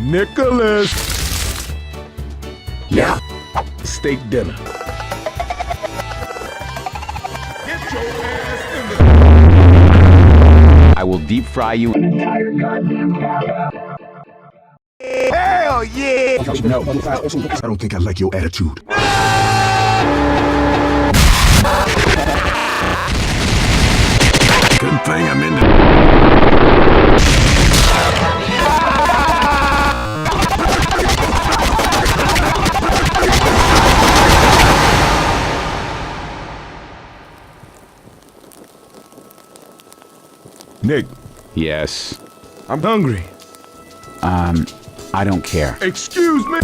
Nicholas. Yeah. Steak dinner. Get your ass in the... I will deep fry you. Hell yeah! No, I don't think I like your attitude. Good thing I'm in the... Nick, Yes. I'm hungry. I don't care. Excuse me?